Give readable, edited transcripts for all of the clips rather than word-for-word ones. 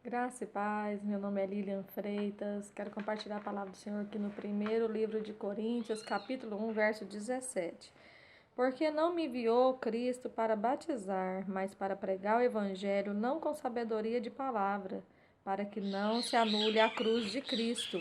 Graça e paz, meu nome é Lilian Freitas, quero compartilhar a palavra do Senhor aqui no primeiro livro de Coríntios, capítulo 1, verso 17. Porque não me enviou Cristo para batizar, mas para pregar o evangelho não com sabedoria de palavra, para que não se anule a cruz de Cristo.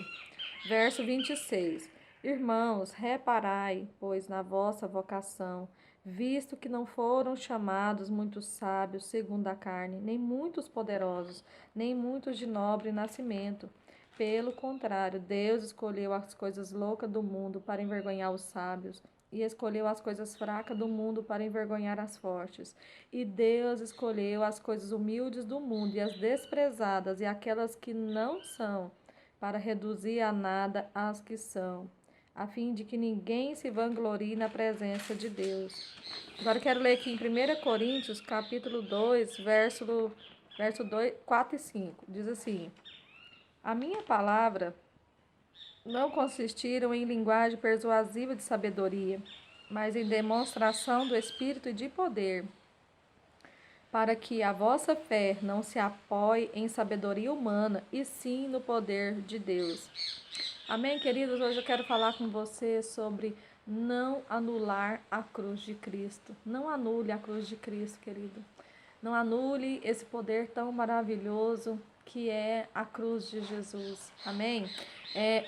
Verso 26. Irmãos, reparai, pois, na vossa vocação, visto que não foram chamados muitos sábios segundo a carne, nem muitos poderosos, nem muitos de nobre nascimento. Pelo contrário, Deus escolheu as coisas loucas do mundo para envergonhar os sábios, e escolheu as coisas fracas do mundo para envergonhar as fortes. E Deus escolheu as coisas humildes do mundo e as desprezadas e aquelas que não são, para reduzir a nada as que são, a fim de que ninguém se vanglorie na presença de Deus. Agora eu quero ler aqui em 1 Coríntios, capítulo 2, verso 2, 4 e 5. Diz assim: A minha palavra não consistiram em linguagem persuasiva de sabedoria, mas em demonstração do Espírito e de poder, para que a vossa fé não se apoie em sabedoria humana, e sim no poder de Deus. Amém, queridos? Hoje eu quero falar com você sobre não anular a cruz de Cristo. Não anule a cruz de Cristo, querido. Não anule esse poder tão maravilhoso que é a cruz de Jesus. Amém?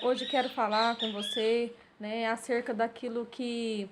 Hoje quero falar com você, né, acerca daquilo que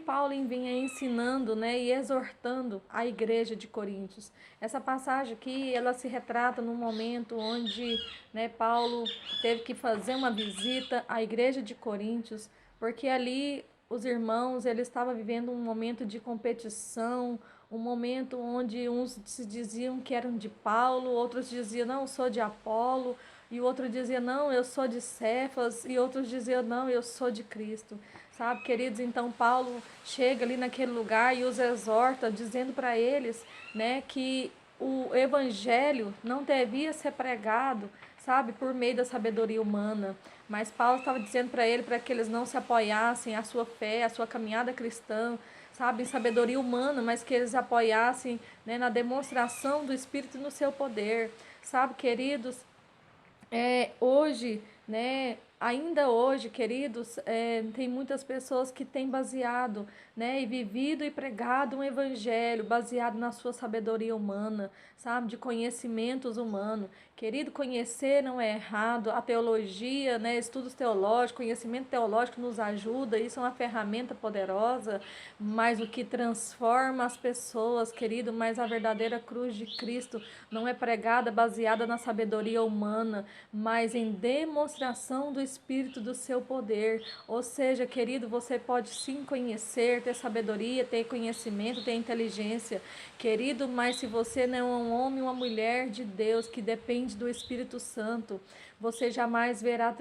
Paulo vinha ensinando, né, e exortando a igreja de Coríntios. Essa passagem aqui, ela se retrata num momento onde, né, Paulo teve que fazer uma visita à igreja de Coríntios, porque ali os irmãos, eles estavam vivendo um momento de competição, um momento onde uns se diziam que eram de Paulo, outros diziam, não, eu sou de Apolo, e o outro dizia, não, eu sou de Cefas, e outros diziam, não, eu sou de Cristo. Sabe, queridos, então Paulo chega ali naquele lugar e os exorta, dizendo para eles, né, que o evangelho não devia ser pregado, sabe, por meio da sabedoria humana. Mas Paulo estava dizendo para ele para que eles não se apoiassem a sua fé, a sua caminhada cristã, sabe, em sabedoria humana, mas que eles apoiassem, né, na demonstração do Espírito e no seu poder. Sabe, queridos, hoje, né, ainda hoje, queridos, tem muitas pessoas que têm baseado, né, e vivido e pregado um evangelho baseado na sua sabedoria humana, sabe, de conhecimentos humanos. Querido, conhecer não é errado, a teologia, né, estudos teológicos, conhecimento teológico nos ajuda, isso é uma ferramenta poderosa, mas o que transforma as pessoas, querido, mas a verdadeira cruz de Cristo não é pregada baseada na sabedoria humana, mas em demonstração do Espírito do seu poder. Ou seja, querido, você pode sim conhecer, ter sabedoria, ter conhecimento, ter inteligência, querido, mas se você não é um homem ou uma mulher de Deus que depende do Espírito Santo, você jamais verá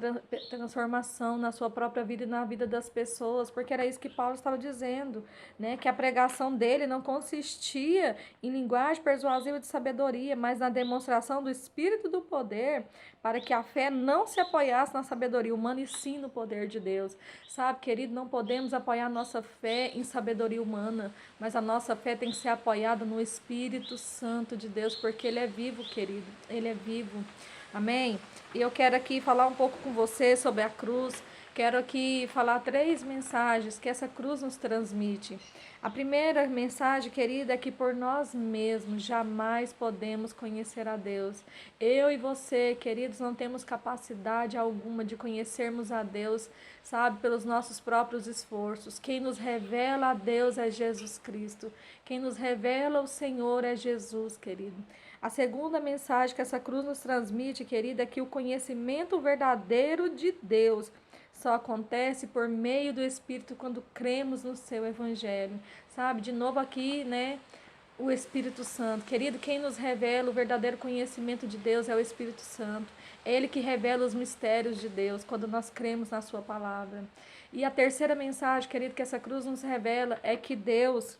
transformação na sua própria vida e na vida das pessoas, porque era isso que Paulo estava dizendo, né? Que a pregação dele não consistia em linguagem persuasiva de sabedoria, mas na demonstração do Espírito do poder, para que a fé não se apoiasse na sabedoria humana e sim no poder de Deus. Sabe, querido, não podemos apoiar nossa fé em sabedoria humana, mas a nossa fé tem que ser apoiada no Espírito Santo de Deus, porque Ele é vivo, querido, Ele é vivo. Amém? E eu quero aqui falar um pouco com você sobre a cruz. Quero aqui falar 3 mensagens que essa cruz nos transmite. A primeira mensagem, querida, é que por nós mesmos jamais podemos conhecer a Deus. Eu e você, queridos, não temos capacidade alguma de conhecermos a Deus, sabe, pelos nossos próprios esforços. Quem nos revela a Deus é Jesus Cristo. Quem nos revela o Senhor é Jesus, querido. A segunda mensagem que essa cruz nos transmite, querida, é que o conhecimento verdadeiro de Deus só acontece por meio do Espírito quando cremos no seu Evangelho. Sabe, de novo aqui, né? O Espírito Santo. Querido, quem nos revela o verdadeiro conhecimento de Deus é o Espírito Santo. É Ele que revela os mistérios de Deus quando nós cremos na sua palavra. E a terceira mensagem, querido, que essa cruz nos revela é que Deus,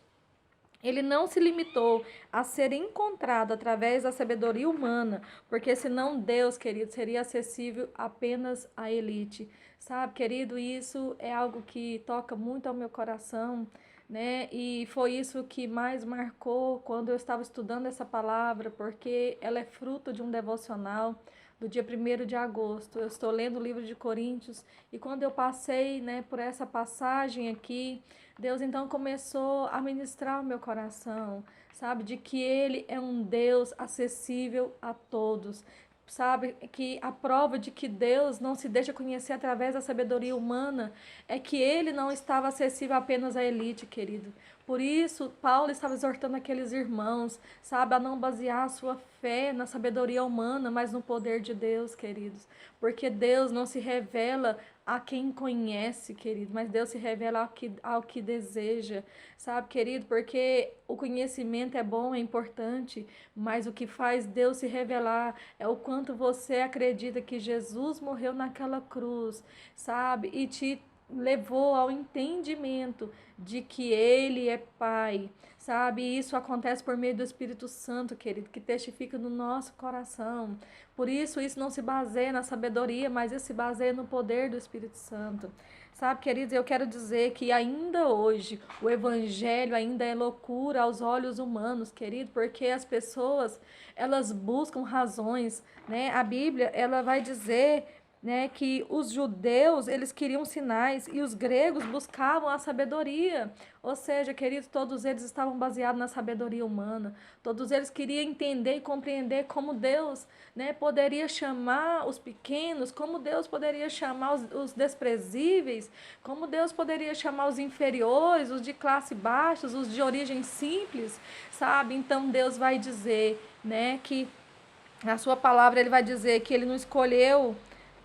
ele não se limitou a ser encontrado através da sabedoria humana, porque senão Deus, querido, seria acessível apenas à elite. Sabe, querido, isso é algo que toca muito ao meu coração, né? E foi isso que mais marcou quando eu estava estudando essa palavra, porque ela é fruto de um devocional do dia 1º de agosto. Eu estou lendo o livro de Coríntios e quando eu passei, né, por essa passagem aqui, Deus então começou a ministrar o meu coração, sabe, de que Ele é um Deus acessível a todos. Sabe, que a prova de que Deus não se deixa conhecer através da sabedoria humana é que ele não estava acessível apenas à elite, querido. Por isso, Paulo estava exortando aqueles irmãos, sabe, a não basear a sua fé na sabedoria humana, mas no poder de Deus, queridos. Porque Deus não se revela a quem conhece, querido, mas Deus se revela ao que deseja, sabe, querido? Porque o conhecimento é bom, é importante, mas o que faz Deus se revelar é o quanto você acredita que Jesus morreu naquela cruz, sabe? E te levou ao entendimento de que Ele é Pai, sabe? E isso acontece por meio do Espírito Santo, querido, que testifica no nosso coração. Por isso, isso não se baseia na sabedoria, mas isso se baseia no poder do Espírito Santo. Sabe, queridos, eu quero dizer que ainda hoje o evangelho ainda é loucura aos olhos humanos, querido, porque as pessoas, elas buscam razões, né? A Bíblia, ela vai dizer, né, que os judeus, eles queriam sinais e os gregos buscavam a sabedoria. Ou seja, queridos, todos eles estavam baseados na sabedoria humana. Todos eles queriam entender e compreender como Deus, né, poderia chamar os pequenos, como Deus poderia chamar os desprezíveis, como Deus poderia chamar os inferiores, os de classe baixa, os de origem simples, sabe? Então Deus vai dizer, né, que na sua palavra ele vai dizer que ele não escolheu,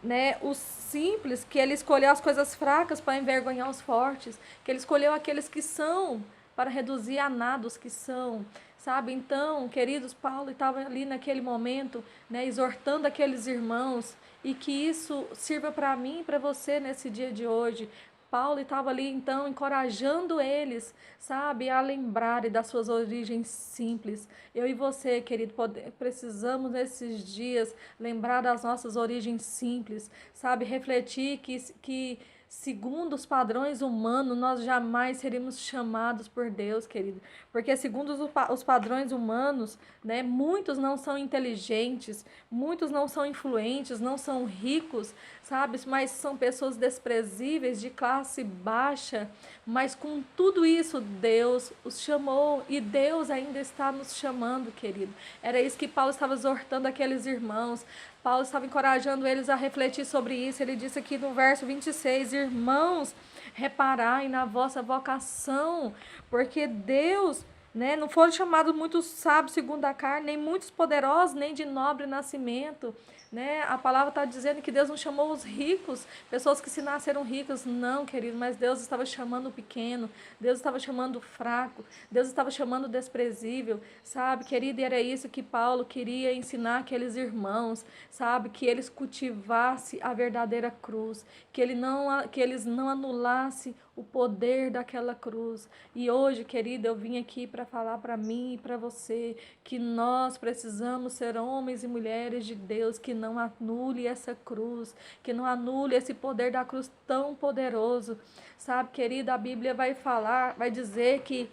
né, os simples, que ele escolheu as coisas fracas para envergonhar os fortes, que ele escolheu aqueles que são para reduzir a nada os que são, sabe? Então, queridos, Paulo estava ali naquele momento, né, exortando aqueles irmãos e que isso sirva para mim e para você nesse dia de hoje. Paulo estava ali, então, encorajando eles, sabe, a lembrarem das suas origens simples. Eu e você, querido, precisamos nesses dias lembrar das nossas origens simples, sabe, refletir que segundo os padrões humanos, nós jamais seríamos chamados por Deus, querido. Porque segundo os padrões humanos, né, muitos não são inteligentes, muitos não são influentes, não são ricos, sabe? Mas são pessoas desprezíveis, de classe baixa. Mas com tudo isso, Deus os chamou e Deus ainda está nos chamando, querido. Era isso que Paulo estava exortando aqueles irmãos. Paulo estava encorajando eles a refletir sobre isso. Ele disse aqui no verso 26, irmãos, reparai na vossa vocação, porque Deus, né, não foram chamados muitos sábios segundo a carne, nem muitos poderosos, nem de nobre nascimento. Né? A palavra está dizendo que Deus não chamou os ricos, pessoas que se nasceram ricas, não, querido, mas Deus estava chamando o pequeno, Deus estava chamando o fraco, Deus estava chamando o desprezível, sabe, querido? E era isso que Paulo queria ensinar aqueles irmãos, sabe, que eles cultivassem a verdadeira cruz, que eles não anulassem o poder daquela cruz. E hoje, querida, eu vim aqui para falar para mim e para você que nós precisamos ser homens e mulheres de Deus, que não anule essa cruz, que não anule esse poder da cruz tão poderoso. Sabe, querida, a Bíblia vai falar, vai dizer que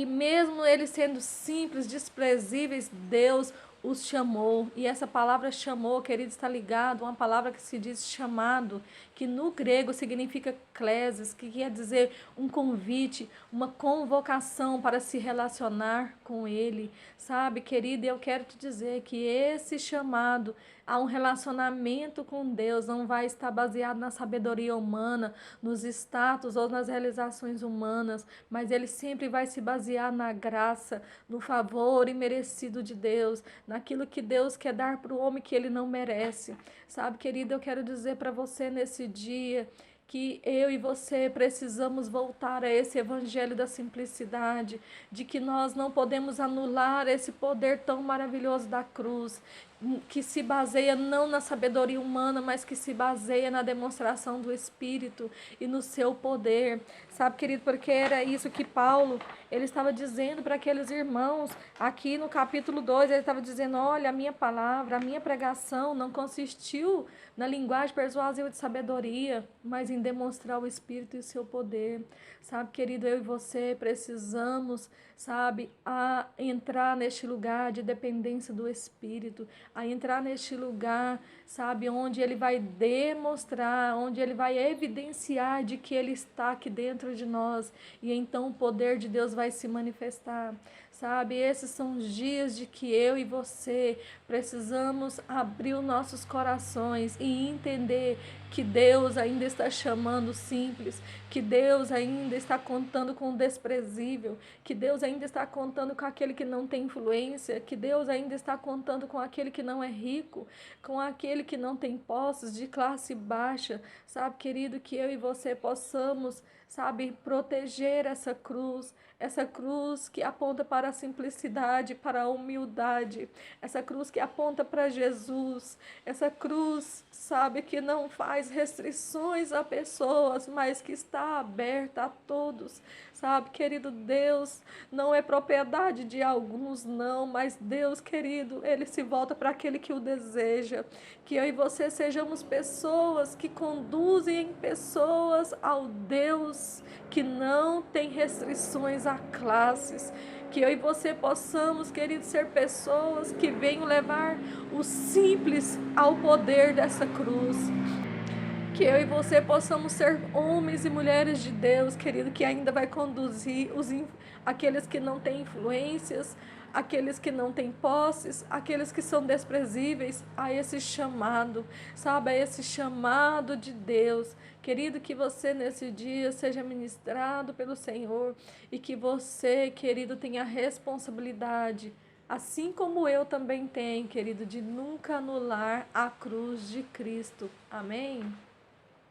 mesmo eles sendo simples, desprezíveis, Deus os chamou. E essa palavra chamou, querido, está ligado a uma palavra que se diz chamado, que no grego significa klesis, que quer dizer um convite, uma convocação para se relacionar com Ele. Sabe, querida, eu quero te dizer que esse chamado a um relacionamento com Deus não vai estar baseado na sabedoria humana, nos status ou nas realizações humanas, mas ele sempre vai se basear na graça, no favor imerecido de Deus, naquilo que Deus quer dar para o homem que ele não merece. Sabe, querida, eu quero dizer para você nesse dia que eu e você precisamos voltar a esse evangelho da simplicidade, de que nós não podemos anular esse poder tão maravilhoso da cruz, que se baseia não na sabedoria humana, mas que se baseia na demonstração do Espírito e no seu poder. Sabe, querido, porque era isso que Paulo, ele estava dizendo para aqueles irmãos, aqui no capítulo 2, ele estava dizendo, olha, a minha palavra, a minha pregação não consistiu na linguagem persuasiva de sabedoria, mas em demonstrar o Espírito e o seu poder. Sabe, querido, eu e você precisamos, sabe, a entrar neste lugar de dependência do Espírito, a entrar neste lugar, sabe, onde ele vai demonstrar, onde ele vai evidenciar de que ele está aqui dentro de nós, e então o poder de Deus vai se manifestar. Sabe, esses são os dias de que eu e você precisamos abrir os nossos corações e entender que Deus ainda está chamando o simples, que Deus ainda está contando com o desprezível, que Deus ainda está contando com aquele que não tem influência, que Deus ainda está contando com aquele que não é rico, com aquele que não tem posses, de classe baixa. Sabe, querido, que eu e você possamos, sabe, proteger essa cruz que aponta para a simplicidade, para a humildade, essa cruz que aponta para Jesus, essa cruz, sabe, que não faz restrições a pessoas, mas que está aberta a todos. Sabe, querido, Deus não é propriedade de alguns, não, mas Deus, querido, ele se volta para aquele que o deseja. Que eu e você sejamos pessoas que conduzem pessoas ao Deus que não tem restrições a classes. Que eu e você possamos, querido, ser pessoas que venham levar o simples ao poder dessa cruz. Que eu e você possamos ser homens e mulheres de Deus, querido, que ainda vai conduzir aqueles que não têm influências, aqueles que não têm posses, aqueles que são desprezíveis, a esse chamado, sabe, a esse chamado de Deus. Querido, que você nesse dia seja ministrado pelo Senhor e que você, querido, tenha a responsabilidade, assim como eu também tenho, querido, de nunca anular a cruz de Cristo. Amém?